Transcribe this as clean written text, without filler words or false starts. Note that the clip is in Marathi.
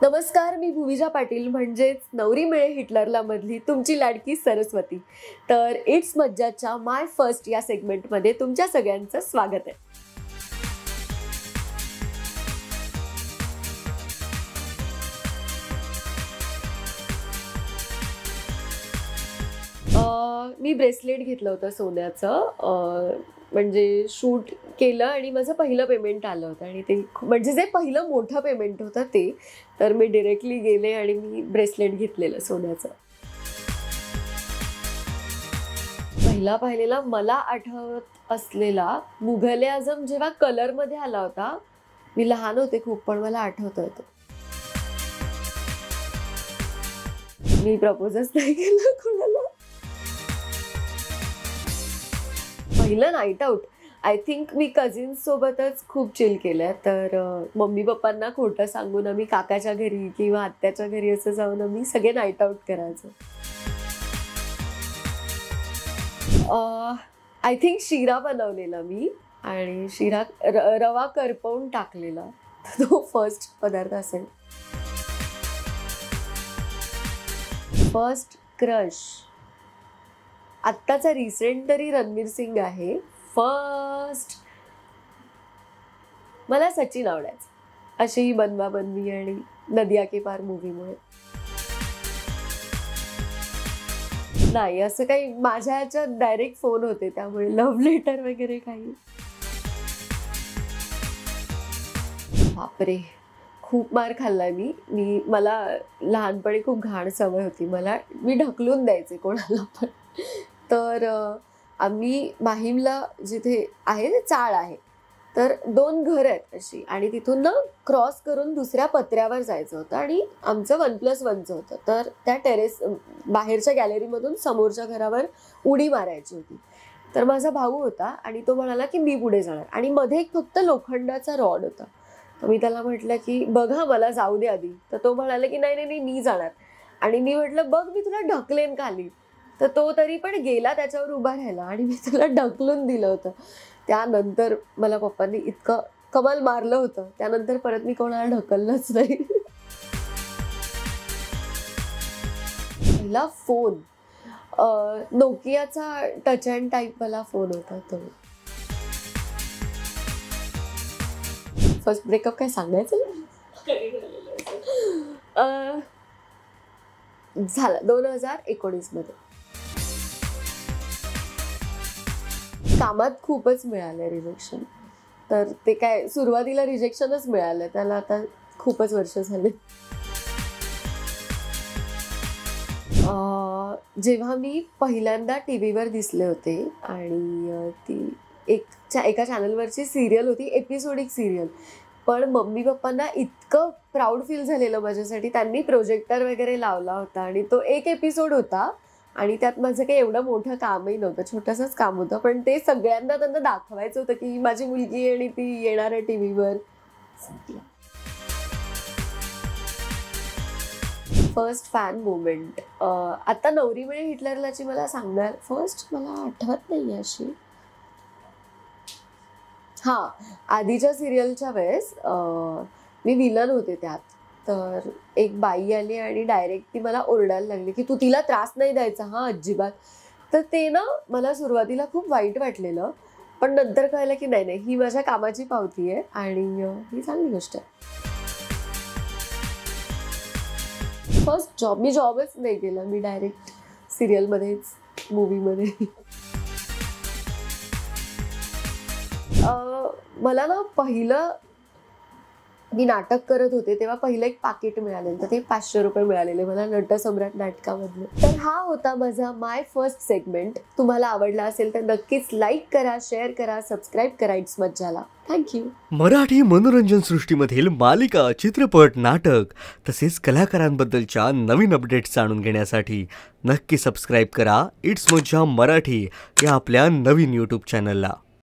नमस्कार, मी भूमिजा पाटील म्हणजेच नवरी मिळे हिटलरला मधली तुमची लाडकी सरस्वती. तर इट्स मज्जाच्या माय फर्स्ट या सेगमेंटमध्ये तुमच्या सगळ्यांचं स्वागत आहे. मी ब्रेसलेट घेतलं होतं सोन्याचं, म्हणजे शूट केलं आणि माझं पहिलं पेमेंट आलं होतं आणि ते म्हणजे जे पहिलं मोठं पेमेंट होतं ते, तर मी डिरेक्टली गेले आणि मी ब्रेसलेट घेतलेलं सोन्याचं. पहिला पाहिलेला मला आठवत असलेला मुघल आझम जेव्हा कलरमध्ये आला होता. मी लहान होते खूप, पण मला आठवतं होतं. मी प्रपोजच नाही केलं कोणाला. पहिलं night out I think me cousins सोबतच खूप चिल केलं. तर मम्मी पप्पांना खोटं सांगून आम्ही काकाच्या घरी किंवा आत्याच्या घरी असं जाऊन आम्ही सगळे नाईट आऊट करायचो. आय थिंक शिरा बनवलेला मी आणि शिरा रवा करपवून टाकलेला, तो फर्स्ट पदार्थ असेल. फर्स्ट क्रश आत्ताचा रिसेंट तरी रणवीर सिंग आहे. फर्स्ट मला सचिन आवडायचं, अशी बनवा बनवी आणि नदिया के पार मूवीमुळे. नाही असं काही माझ्या ह्याच्यात डायरेक्ट फोन होते, त्यामुळे लव्ह लेटर वगैरे काही. बापरे, खूप मार खाल्लाय मी. मला लहानपणी खूप घाण सवय होती. मी ढकलून द्यायचे कोणाला पण. तर आम्ही माहीमला जिथे आहे ते चाळ आहे, तर 2 घरं आहेत अशी, आणि तिथून ना क्रॉस करून दुसऱ्या पत्र्यावर जायचं होतं आणि आमचं 1+1चं होतं. तर त्या टेरेस बाहेरच्या गॅलरीमधून समोरच्या घरावर उडी मारायची होती. तर माझा भाऊ होता आणि तो म्हणाला की मी पुढे जाणार, आणि मध्ये एक फक्त लोखंडाचा रॉड होता. तर मी त्याला म्हटलं की बघा मला जाऊ दे आधी. तर तो म्हणाला की नाही नाही मी जाणार. आणि मी म्हटलं बघ मी तुला ढकलेन खाली. तर तो तरी पण गेला त्याच्यावर उभा राहिला आणि मी त्याला ढकलून दिलं होतं. त्यानंतर मला पप्पांनी इतकं कमाल मारलं होतं, त्यानंतर परत मी कोणाला ढकललंच नाही. पहिला फोन नोकियाचा टच अँड टाईप वाला फोन होता तो. फर्स्ट ब्रेकअप काय सांगायचं झालं 2019 मध्ये. कामात खूपच मिळालं रिजेक्शन, तर ते काय सुरुवातीला रिजेक्शनच मिळालं, त्याला आता खूपच वर्ष झाले. जेव्हा मी पहिल्यांदा टीव्हीवर दिसले होते आणि ती एका चॅनलवरची सिरियल होती, एपिसोडिक सिरियल. पण मम्मी पप्पांना इतकं प्राऊड फील झालेलं माझ्यासाठी, त्यांनी प्रोजेक्टर वगैरे लावला होता आणि तो एक एपिसोड होता आणि त्यात माझं काही एवढं मोठं कामही नव्हतं, छोटंसंच काम होतं, पण ते सगळ्यांना त्यांना दाखवायचं होतं की माझी मुलगी आणि ती येणार आहे टीव्हीवर. फर्स्ट फॅन मोमेंट आता नवरी मिळे हिटलरलाची मला सांगणार. फर्स्ट मला आठवत नाही अशी. हां, आधीच्या सिरियलच्या वेळेस मी विलन होते त्यात. तर एक बाई आली आणि डायरेक्ट ती मला ओरडायला लागली की तू तिला त्रास नाही द्यायचा हां अजिबात. तर ते ना मला सुरुवातीला खूप वाईट वाटलेलं, पण नंतर कळलं की नाही ही माझ्या कामाची पावती आहे आणि ही चांगली गोष्ट आहे. फर्स्ट जॉब मी जॉबच नाही केला, मी डायरेक्ट सिरियलमध्येच मूवीमध्ये. मला ना पहिलं मी नाटक करत होते तेव्हा पहिलं एक पाकिट मिळालेलं, तर ते 500 रुपये मिळालेले मला नटसम्राट नाटकामधलं. तर हा होता माझा माय फर्स्ट सेगमेंट. तुम्हाला आवडला असेल तर नक्कीच लाईक करा, शेअर करा, सबस्क्राईब करा इट्स मज्जाला. थँक्यू. मराठी मनोरंजन सृष्टीमधील मालिका, चित्रपट, नाटक तसेच कलाकारांबद्दलच्या नवीन अपडेट्स जाणून घेण्यासाठी नक्की सबस्क्राईब करा इट्स मज्जा मराठी या आपल्या नवीन यूट्यूब चॅनलला.